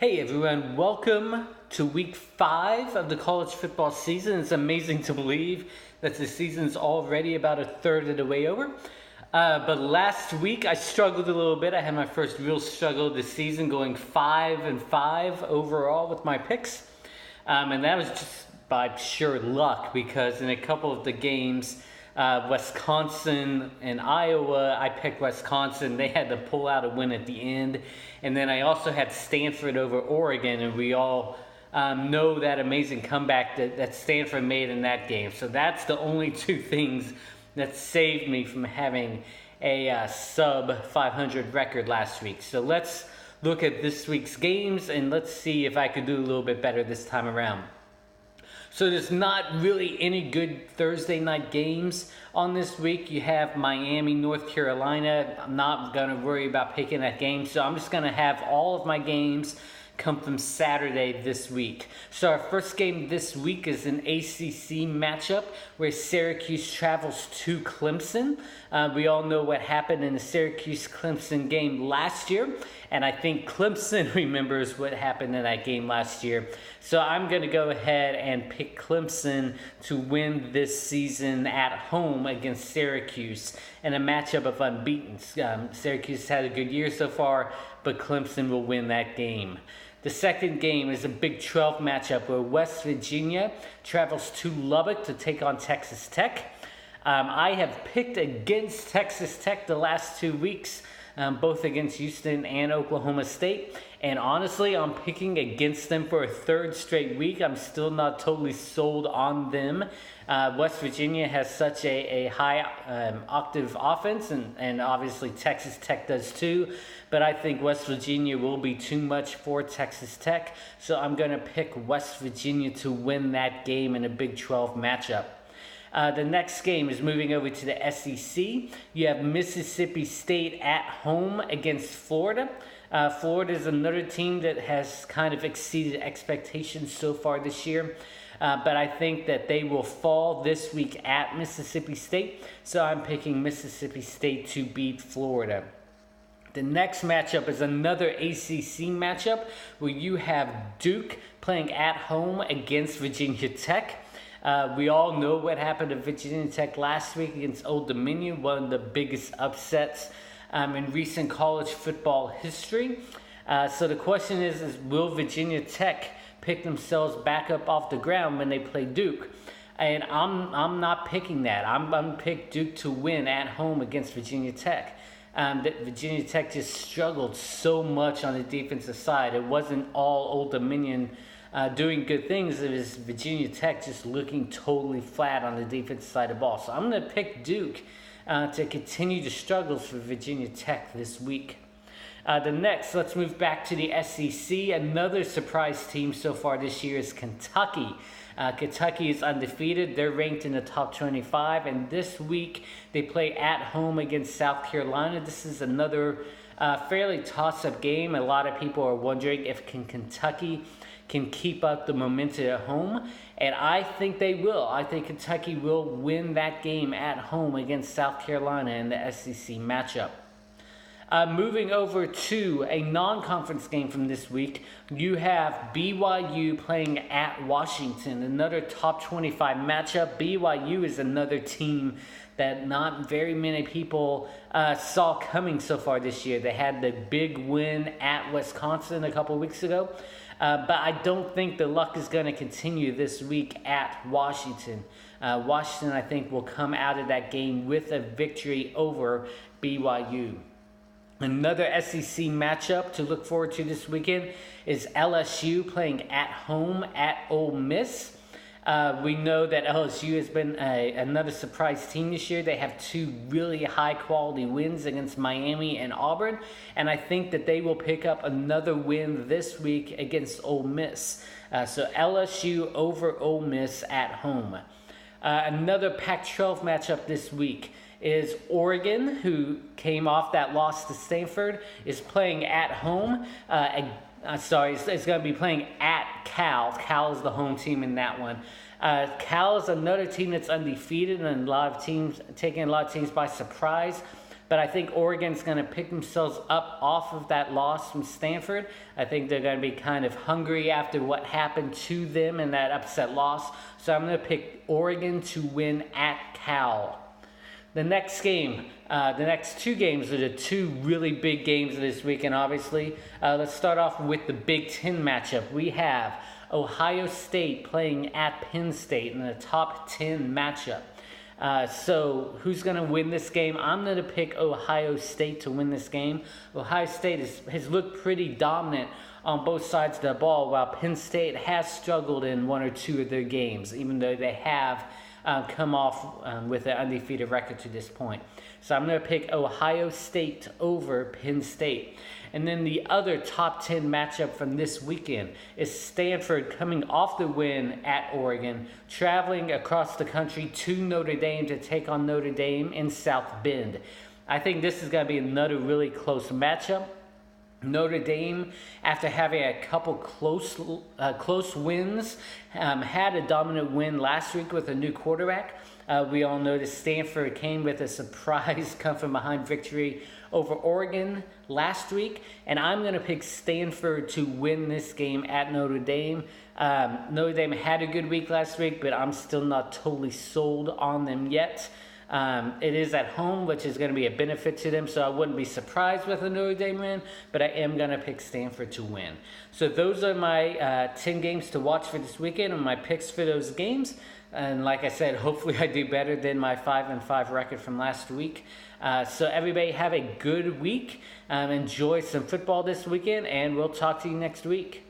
Hey everyone, welcome to week 5 of the college football season. It's amazing to believe that the season's already about a third of the way over. But last week I struggled a little bit. I had my first real struggle of the season, going 5-5 overall with my picks. And that was just by sheer luck because in a couple of the games, Wisconsin and Iowa, I picked Wisconsin. They had to pull out a win at the end. And then I also had Stanford over Oregon, and we all know that amazing comeback that Stanford made in that game. So that's the only two things that saved me from having a sub 500 record last week. So let's look at this week's games, and let's see if I could do a little bit better this time around. So there's not really any good Thursday night games on this week. You have Miami, North Carolina. I'm not going to worry about picking that game. So I'm just going to have all of my games come from Saturday this week. So our first game this week is an ACC matchup where Syracuse travels to Clemson. We all know what happened in the Syracuse-Clemson game last year, and I think Clemson remembers what happened in that game last year. So I'm going to go ahead and pick Clemson to win this season at home against Syracuse in a matchup of unbeaten. Syracuse had a good year so far, but Clemson will win that game. The second game is a Big 12 matchup where West Virginia travels to Lubbock to take on Texas Tech. I have picked against Texas Tech the last 2 weeks, both against Houston and Oklahoma State. And honestly, I'm picking against them for a third straight week. I'm still not totally sold on them. West Virginia has such a high octave offense, and obviously Texas Tech does too. But I think West Virginia will be too much for Texas Tech. So I'm going to pick West Virginia to win that game in a Big 12 matchup. The next game is moving over to the SEC. You have Mississippi State at home against Florida. Florida is another team that has kind of exceeded expectations so far this year. But I think that they will fall this week at Mississippi State. So I'm picking Mississippi State to beat Florida. The next matchup is another ACC matchup where you have Duke playing at home against Virginia Tech. We all know what happened to Virginia Tech last week against Old Dominion, one of the biggest upsets in recent college football history. So the question is will Virginia Tech pick themselves back up off the ground when they play Duke? And I'm not picking that. I'm going to pick Duke to win at home against Virginia Tech. That Virginia Tech just struggled so much on the defensive side. It wasn't all Old Dominion doing good things. It was Virginia Tech just looking totally flat on the defensive side of the ball. So I'm going to pick Duke to continue the struggles for Virginia Tech this week. Let's move back to the SEC. Another surprise team so far this year is Kentucky. Kentucky is undefeated. They're ranked in the top 25, and this week they play at home against South Carolina. This is another fairly toss-up game. A lot of people are wondering if Kentucky can keep up the momentum at home, and I think they will. I think Kentucky will win that game at home against South Carolina in the SEC matchup. Moving over to a non-conference game from this week, you have BYU playing at Washington, another top 25 matchup. BYU is another team that not very many people saw coming so far this year. They had the big win at Wisconsin a couple weeks ago, but I don't think the luck is going to continue this week at Washington. Washington, I think, will come out of that game with a victory over BYU. Another SEC matchup to look forward to this weekend is LSU playing at home at Ole Miss. We know that LSU has been another surprise team this year. They have 2 really high-quality wins against Miami and Auburn, and I think that they will pick up another win this week against Ole Miss. So LSU over Ole Miss at home. Another Pac-12 matchup this week is Oregon, who came off that loss to Stanford, is playing at home. It's going to be playing at Cal. Cal is the home team in that one. Cal is another team that's undefeated, and taking a lot of teams by surprise. but I think Oregon's going to pick themselves up off of that loss from Stanford. I think they're going to be kind of hungry after what happened to them in that upset loss. So I'm going to pick Oregon to win at Cal. The next game, the next two games are the two really big games of this weekend, obviously. Let's start off with the Big Ten matchup. We have Ohio State playing at Penn State in a top 10 matchup. So who's going to win this game? I'm going to pick Ohio State to win this game. Ohio State has looked pretty dominant on both sides of the ball, while Penn State has struggled in one or two of their games, even though they have come off with an undefeated record to this point. So I'm going to pick Ohio State over Penn State. And then the other top 10 matchup from this weekend is Stanford coming off the win at Oregon, traveling across the country to Notre Dame to take on Notre Dame in South Bend. I think this is going to be another really close matchup. Notre Dame, after having a couple close wins, had a dominant win last week with a new quarterback. We all know that Stanford came with a surprise come-from-behind victory over Oregon last week, and I'm going to pick Stanford to win this game at Notre Dame. Notre Dame had a good week last week, but I'm still not totally sold on them yet. It is at home, which is going to be a benefit to them, so I wouldn't be surprised with a Notre Dame win, but I am going to pick Stanford to win. So those are my 10 games to watch for this weekend and my picks for those games. And like I said, hopefully I do better than my 5-5 record from last week. So everybody have a good week. Enjoy some football this weekend, and we'll talk to you next week.